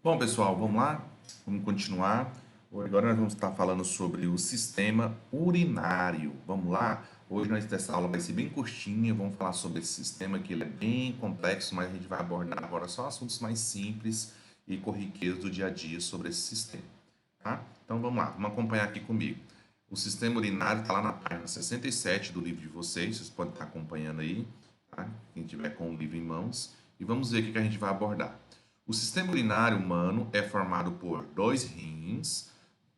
Bom, pessoal, vamos lá? Vamos continuar. Agora nós vamos estar falando sobre o sistema urinário. Vamos lá? Hoje essa aula vai ser bem curtinha. Vamos falar sobre esse sistema que ele é bem complexo, mas a gente vai abordar agora só assuntos mais simples e corriqueiros do dia a dia sobre esse sistema. Tá? Então vamos lá, vamos acompanhar aqui comigo. O sistema urinário está lá na página 67 do livro de vocês podem estar acompanhando aí, tá? Quem tiver com o livro em mãos. E vamos ver o que a gente vai abordar. O sistema urinário humano é formado por dois rins,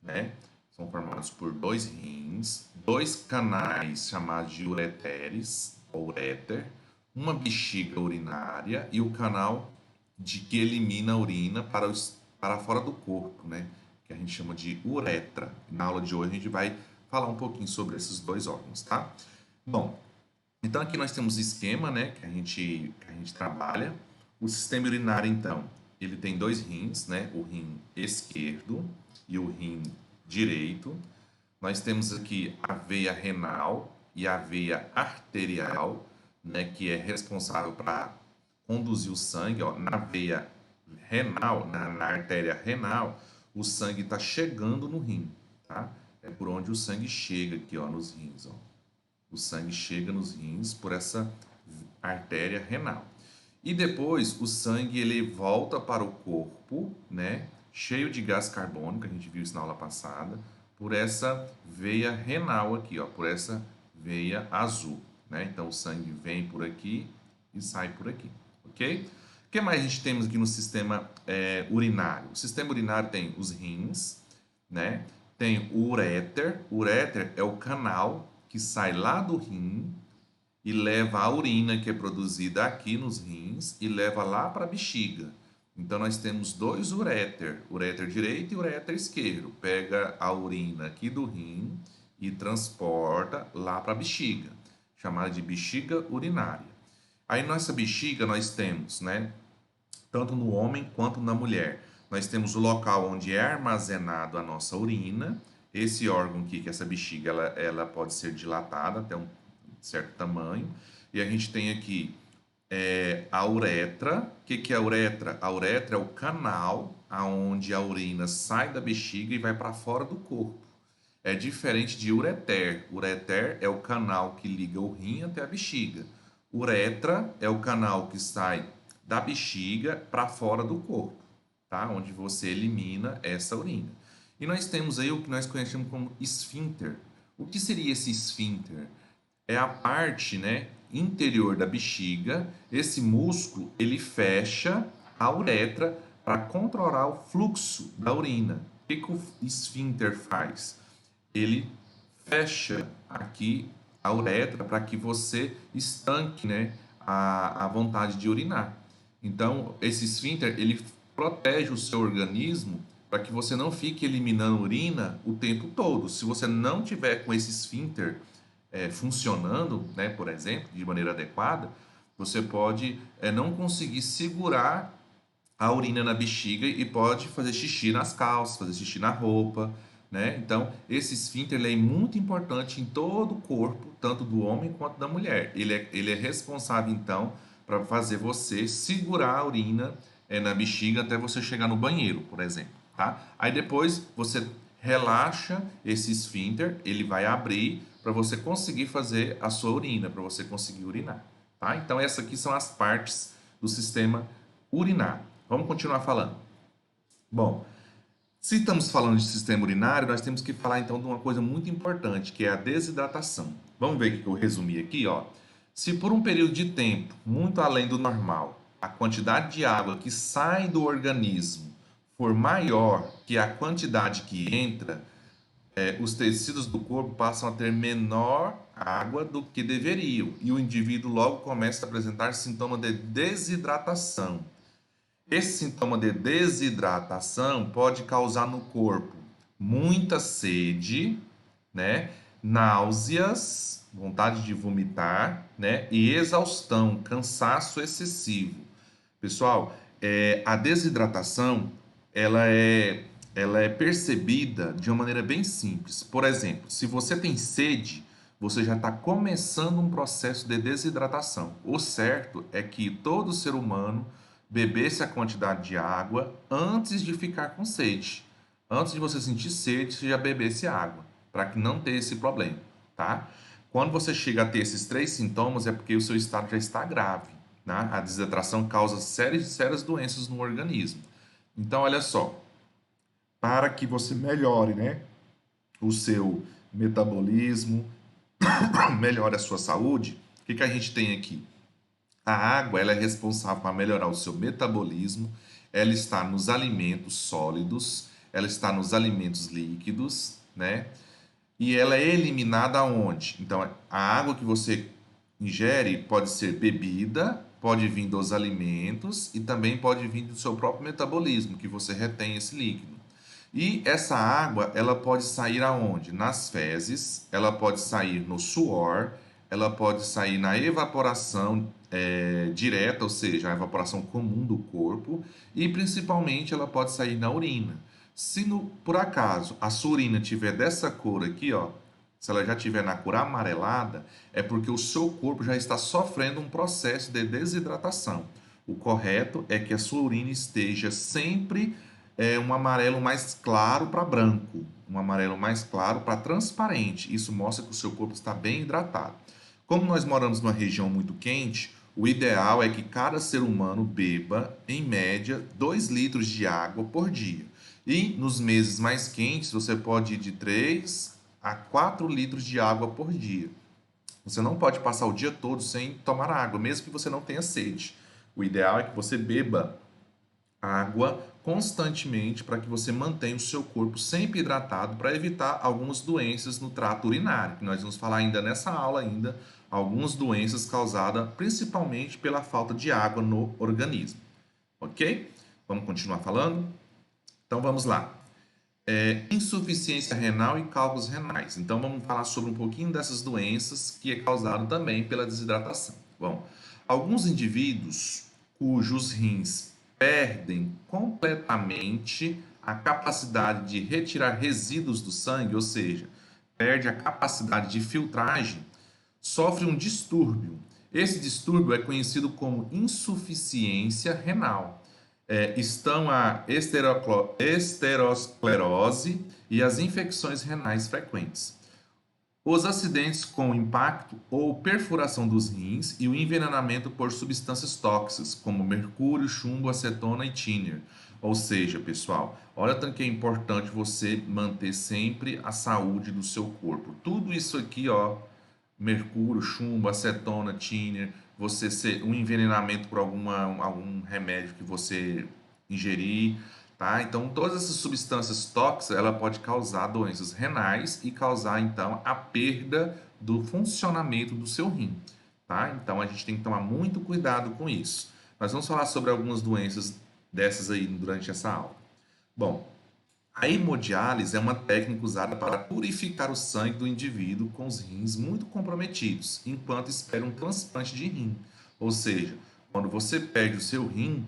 né? São formados por dois rins, dois canais chamados de ureteres, ou uréter, uma bexiga urinária e o canal que elimina a urina para fora do corpo, né? Que a gente chama de uretra. Na aula de hoje a gente vai falar um pouquinho sobre esses dois órgãos, tá? Bom, então aqui nós temos o esquema, né, que a gente trabalha. O sistema urinário, então, ele tem dois rins, né, o rim esquerdo e o rim direito. Nós temos aqui a veia renal e a veia arterial, né, que é responsável para conduzir o sangue, ó, na veia renal, na artéria renal, o sangue está chegando no rim, tá? É por onde o sangue chega aqui, ó, nos rins, ó. O sangue chega nos rins por essa artéria renal. E depois o sangue ele volta para o corpo, né, cheio de gás carbônico, a gente viu isso na aula passada, por essa veia renal aqui, ó, por essa veia azul, né? Então o sangue vem por aqui e sai por aqui, ok? O que mais a gente temos aqui no sistema urinário? O sistema urinário tem os rins, né? Tem o uréter. O uréter é o canal que sai lá do rim e leva a urina que é produzida aqui nos rins e leva lá para a bexiga. Então nós temos dois uréter, uréter direito e uréter esquerdo. Pega a urina aqui do rim e transporta lá para a bexiga, chamada de bexiga urinária. Aí nessa bexiga nós temos, né, tanto no homem quanto na mulher, nós temos o local onde é armazenado a nossa urina. Esse órgão aqui, que é essa bexiga, ela pode ser dilatada até um certo tamanho. E a gente tem aqui a uretra. O que é a uretra? A uretra é o canal aonde a urina sai da bexiga e vai para fora do corpo. É diferente de ureter. Ureter é o canal que liga o rim até a bexiga. Uretra é o canal que sai da bexiga para fora do corpo, tá? Onde você elimina essa urina. E nós temos aí o que nós conhecemos como esfíncter. O que seria esse esfíncter? É a parte, né, interior da bexiga. Esse músculo ele fecha a uretra para controlar o fluxo da urina. O que o esfíncter faz? Ele fecha aqui a uretra para que você estanque, né, a vontade de urinar. Então, esse esfíncter ele protege o seu organismo para que você não fique eliminando urina o tempo todo. Se você não tiver com esse esfíncter funcionando, né, por exemplo, de maneira adequada, você pode não conseguir segurar a urina na bexiga e pode fazer xixi nas calças, fazer xixi na roupa, né? Então, esse esfíncter é muito importante em todo o corpo, tanto do homem quanto da mulher. Ele é responsável, então, para fazer você segurar a urina na bexiga até você chegar no banheiro, por exemplo, tá? Aí depois você relaxa esse esfíncter, ele vai abrir para você conseguir fazer a sua urina, para você conseguir urinar, tá? Então, essas aqui são as partes do sistema urinário. Vamos continuar falando. Bom, se estamos falando de sistema urinário, nós temos que falar então de uma coisa muito importante, que é a desidratação. Vamos ver o que eu resumi aqui, ó. Se por um período de tempo muito além do normal, a quantidade de água que sai do organismo for maior que a quantidade que entra, os tecidos do corpo passam a ter menor água do que deveriam e o indivíduo logo começa a apresentar sintomas de desidratação. Esse sintoma de desidratação pode causar no corpo muita sede, né, náuseas, vontade de vomitar, né, e exaustão, cansaço excessivo. Pessoal, a desidratação ela é percebida de uma maneira bem simples. Por exemplo, se você tem sede, você já está começando um processo de desidratação. O certo é que todo ser humano bebesse a quantidade de água antes de ficar com sede. Antes de você sentir sede, você já bebesse água, para que não tenha esse problema, tá? Quando você chega a ter esses três sintomas, é porque o seu estado já está grave, né? A desidratação causa sérias doenças no organismo. Então, olha só, para que você melhore, né, o seu metabolismo, melhore a sua saúde, o que que a gente tem aqui? A água, ela é responsável por melhorar o seu metabolismo, ela está nos alimentos sólidos, ela está nos alimentos líquidos, né? E ela é eliminada aonde? Então, a água que você ingere pode ser bebida, pode vir dos alimentos e também pode vir do seu próprio metabolismo, que você retém esse líquido. E essa água, ela pode sair aonde? Nas fezes, ela pode sair no suor, ela pode sair na evaporação direta, ou seja, a evaporação comum do corpo, e principalmente ela pode sair na urina. Se por acaso a sua urina tiver dessa cor aqui, ó, se ela já tiver na cor amarelada, é porque o seu corpo já está sofrendo um processo de desidratação. O correto é que a sua urina esteja sempre um amarelo mais claro para branco, um amarelo mais claro para transparente. Isso mostra que o seu corpo está bem hidratado. Como nós moramos numa região muito quente, o ideal é que cada ser humano beba, em média, 2 litros de água por dia. E nos meses mais quentes, você pode ir de 3 a 4 litros de água por dia. Você não pode passar o dia todo sem tomar água, mesmo que você não tenha sede. O ideal é que você beba água constantemente para que você mantenha o seu corpo sempre hidratado para evitar algumas doenças no trato urinário, que nós vamos falar ainda nessa aula ainda, algumas doenças causadas principalmente pela falta de água no organismo. OK? Vamos continuar falando? Então vamos lá. Insuficiência renal e cálculos renais. Então vamos falar sobre um pouquinho dessas doenças que é causado também pela desidratação. Bom, alguns indivíduos cujos rins perdem completamente a capacidade de retirar resíduos do sangue, ou seja, perde a capacidade de filtragem, sofrem um distúrbio. Esse distúrbio é conhecido como insuficiência renal. Estão a esterosclerose e as infecções renais frequentes. Os acidentes com impacto ou perfuração dos rins e o envenenamento por substâncias tóxicas, como mercúrio, chumbo, acetona e tiner. Ou seja, pessoal, olha tanto que é importante você manter sempre a saúde do seu corpo. Tudo isso aqui, ó, mercúrio, chumbo, acetona, tiner, você ser um envenenamento por algum remédio que você ingerir, tá? Então, todas essas substâncias tóxicas, ela pode causar doenças renais e causar então a perda do funcionamento do seu rim, tá? Então, a gente tem que tomar muito cuidado com isso. Nós vamos falar sobre algumas doenças dessas aí durante essa aula. Bom, a hemodiálise é uma técnica usada para purificar o sangue do indivíduo com os rins muito comprometidos, enquanto espera um transplante de rim. Ou seja, quando você perde o seu rim,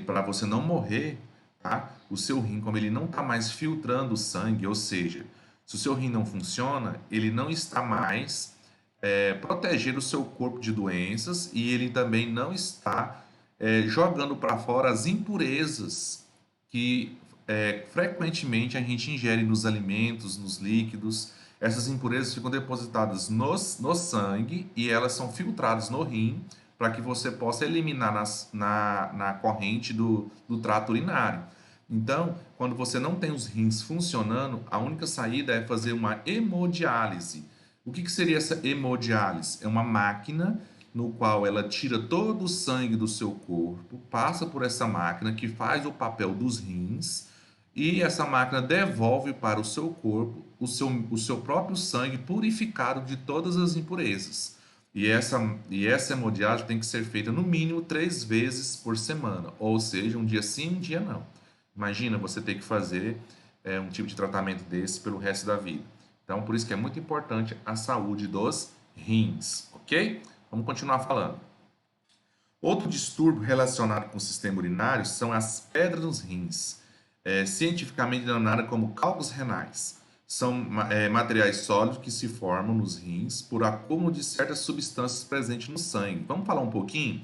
para você não morrer, tá? O seu rim, como ele não está mais filtrando o sangue, ou seja, se o seu rim não funciona, ele não está mais protegendo o seu corpo de doenças e ele também não está jogando para fora as impurezas que frequentemente a gente ingere nos alimentos, nos líquidos. Essas impurezas ficam depositadas no sangue e elas são filtradas no rim para que você possa eliminar na corrente do trato urinário. Então, quando você não tem os rins funcionando, a única saída é fazer uma hemodiálise. O que seria essa hemodiálise? É uma máquina no qual ela tira todo o sangue do seu corpo, passa por essa máquina que faz o papel dos rins e essa máquina devolve para o seu corpo o seu próprio sangue purificado de todas as impurezas. E essa hemodiálise tem que ser feita no mínimo 3 vezes por semana, ou seja, um dia sim, um dia não. Imagina você ter que fazer um tipo de tratamento desse pelo resto da vida. Então, por isso que é muito importante a saúde dos rins, ok? Vamos continuar falando. Outro distúrbio relacionado com o sistema urinário são as pedras nos rins, cientificamente denominada como cálculos renais. São materiais sólidos que se formam nos rins por acúmulo de certas substâncias presentes no sangue. Vamos falar um pouquinho?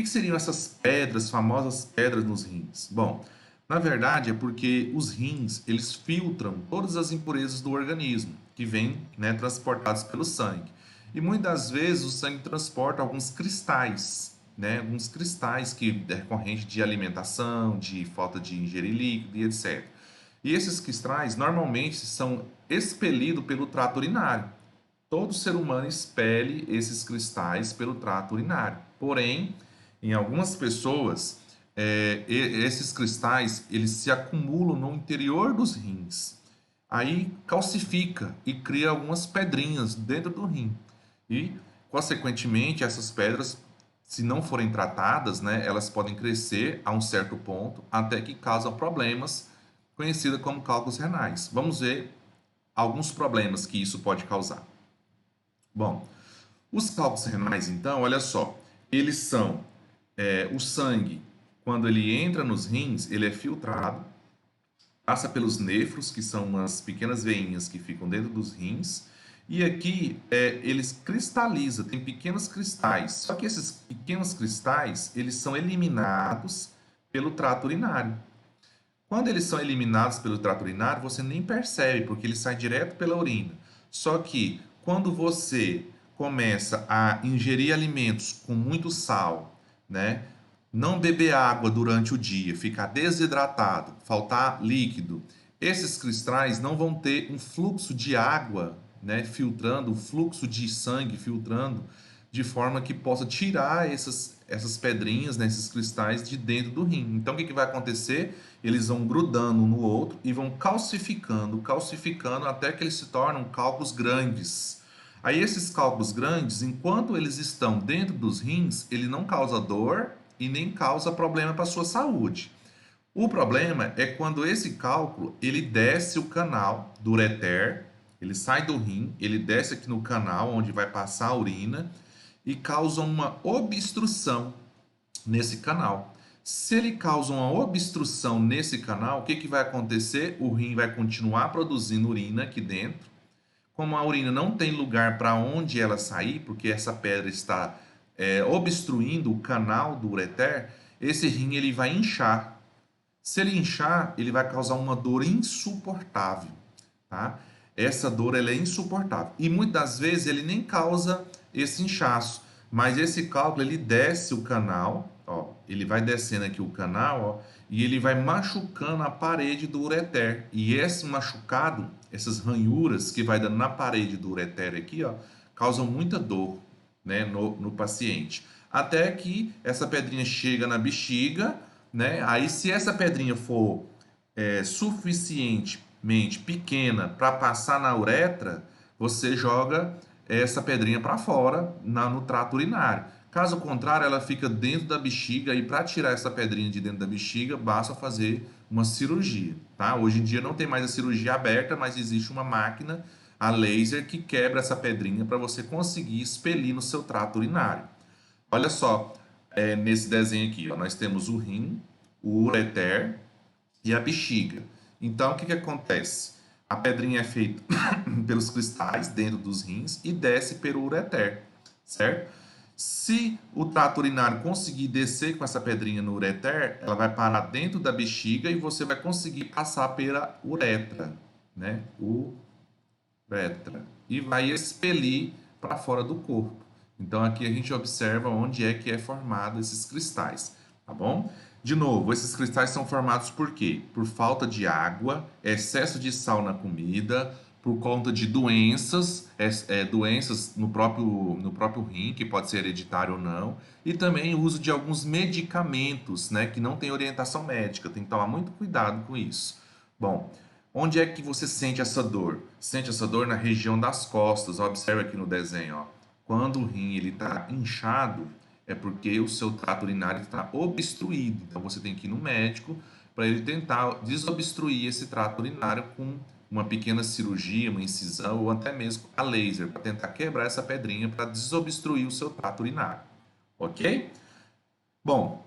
que seriam essas pedras, famosas pedras nos rins? Bom, na verdade é porque os rins, eles filtram todas as impurezas do organismo, que vêm, né, transportadas pelo sangue. E muitas vezes o sangue transporta alguns cristais, né, alguns cristais que decorrente de alimentação, de falta de ingerir líquido e etc. E esses cristais normalmente são expelidos pelo trato urinário. Todo ser humano expele esses cristais pelo trato urinário. Porém, em algumas pessoas, esses cristais eles se acumulam no interior dos rins. Aí calcifica e cria algumas pedrinhas dentro do rim. E, consequentemente, essas pedras, se não forem tratadas, né, elas podem crescer a um certo ponto até que causam problemas, conhecidos como cálculos renais. Vamos ver alguns problemas que isso pode causar. Bom, os cálculos renais, então, olha só, eles são o sangue, quando ele entra nos rins, ele é filtrado, passa pelos néfros, que são umas pequenas veinhas que ficam dentro dos rins, e aqui eles cristalizam, tem pequenos cristais. Só que esses pequenos cristais, eles são eliminados pelo trato urinário. Quando eles são eliminados pelo trato urinário, você nem percebe, porque eles saem direto pela urina. Só que quando você começa a ingerir alimentos com muito sal, né? Não beber água durante o dia, ficar desidratado, faltar líquido, esses cristais não vão ter um fluxo de água, né, filtrando, um fluxo de sangue filtrando, de forma que possa tirar essas pedrinhas, né, esses cristais de dentro do rim. Então, o que vai acontecer? Eles vão grudando um no outro e vão calcificando, calcificando até que eles se tornam cálculos grandes. Aí esses cálculos grandes, enquanto eles estão dentro dos rins, ele não causa dor e nem causa problema para a sua saúde. O problema é quando esse cálculo ele desce o canal do ureter, ele sai do rim, ele desce aqui no canal onde vai passar a urina e causa uma obstrução nesse canal. Se ele causa uma obstrução nesse canal, o que vai acontecer? O rim vai continuar produzindo urina aqui dentro. Como a urina não tem lugar para onde ela sair, porque essa pedra está obstruindo o canal do ureter, esse rim ele vai inchar. Se ele inchar, ele vai causar uma dor insuportável, tá? Essa dor ela é insuportável. E muitas vezes ele nem causa esse inchaço, mas esse cálculo ele desce o canal, ó, ele vai descendo aqui o canal, ó, e ele vai machucando a parede do ureter. E esse machucado, essas ranhuras que vai dando na parede do ureter aqui, ó, causam muita dor, né, no paciente. Até que essa pedrinha chega na bexiga, né? Aí, se essa pedrinha for suficientemente pequena para passar na uretra, você joga essa pedrinha para fora no trato urinário. Caso contrário, ela fica dentro da bexiga e para tirar essa pedrinha de dentro da bexiga, basta fazer uma cirurgia, tá? Hoje em dia não tem mais a cirurgia aberta, mas existe uma máquina a laser que quebra essa pedrinha para você conseguir expelir no seu trato urinário. Olha só, nesse desenho aqui, ó, nós temos o rim, o ureter e a bexiga. Então, o que acontece? A pedrinha é feita pelos cristais dentro dos rins e desce pelo ureter, certo? Se o trato urinário conseguir descer com essa pedrinha no ureter, ela vai parar dentro da bexiga e você vai conseguir passar pela uretra, né? Uretra. E vai expelir para fora do corpo. Então aqui a gente observa onde é que é formado esses cristais, tá bom? De novo, esses cristais são formados por quê? Por falta de água, excesso de sal na comida, por conta de doenças, doenças no próprio rim, que pode ser hereditário ou não, e também o uso de alguns medicamentos, né, que não tem orientação médica, tem que tomar muito cuidado com isso. Bom, onde é que você sente essa dor? Sente essa dor na região das costas, observa aqui no desenho, ó. Quando o rim está inchado, é porque o seu trato urinário está obstruído. Então você tem que ir no médico para ele tentar desobstruir esse trato urinário com uma pequena cirurgia, uma incisão ou até mesmo a laser, para tentar quebrar essa pedrinha para desobstruir o seu trato urinário. Ok? Bom,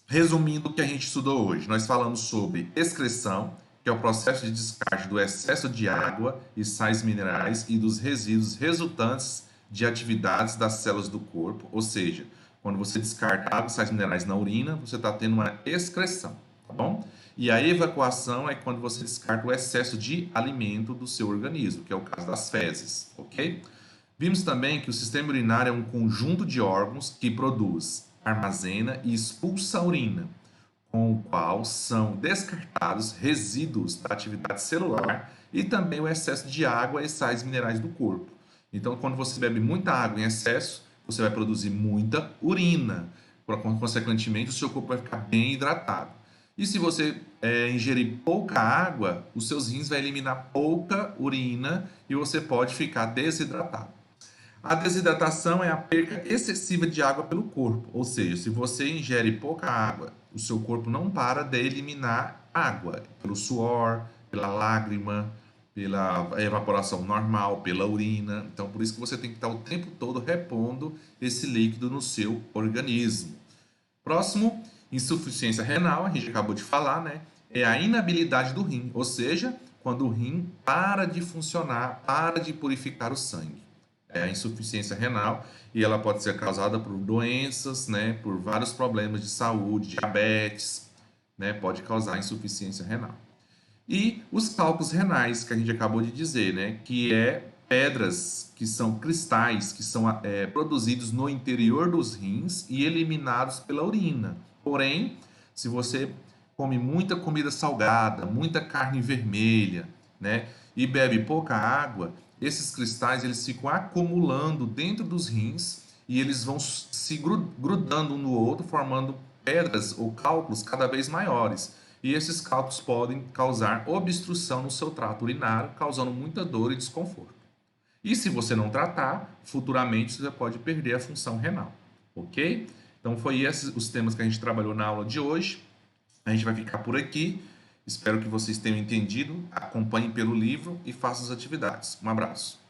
resumindo o que a gente estudou hoje, nós falamos sobre excreção, que é o processo de descarte do excesso de água e sais minerais e dos resíduos resultantes de atividades das células do corpo, ou seja, Quando você descarta água e sais minerais na urina, você está tendo uma excreção, tá bom? E a evacuação é quando você descarta o excesso de alimento do seu organismo, que é o caso das fezes, ok? Vimos também que o sistema urinário é um conjunto de órgãos que produz, armazena e expulsa a urina, com o qual são descartados resíduos da atividade celular e também o excesso de água e sais minerais do corpo. Então, quando você bebe muita água em excesso, você vai produzir muita urina. Consequentemente, o seu corpo vai ficar bem hidratado. E se você ingerir pouca água, os seus rins vão eliminar pouca urina e você pode ficar desidratado. A desidratação é a perca excessiva de água pelo corpo, ou seja, se você ingere pouca água, o seu corpo não para de eliminar água pelo suor, pela lágrima, pela evaporação normal, pela urina. Então, por isso que você tem que estar o tempo todo repondo esse líquido no seu organismo. Próximo, insuficiência renal, a gente acabou de falar, né? É a inabilidade do rim, ou seja, quando o rim para de funcionar, para de purificar o sangue. É a insuficiência renal e ela pode ser causada por doenças, né? Por vários problemas de saúde, diabetes, né? Pode causar insuficiência renal. E os cálculos renais, que a gente acabou de dizer, né? Que é pedras, que são cristais, que são produzidos no interior dos rins e eliminados pela urina. Porém, se você come muita comida salgada, muita carne vermelha, né? E bebe pouca água, esses cristais eles ficam acumulando dentro dos rins e eles vão se grudando um no outro, formando pedras ou cálculos cada vez maiores. E esses cálculos podem causar obstrução no seu trato urinário, causando muita dor e desconforto. E se você não tratar, futuramente você pode perder a função renal, ok? Então foi esses os temas que a gente trabalhou na aula de hoje. A gente vai ficar por aqui. Espero que vocês tenham entendido. Acompanhem pelo livro e façam as atividades. Um abraço.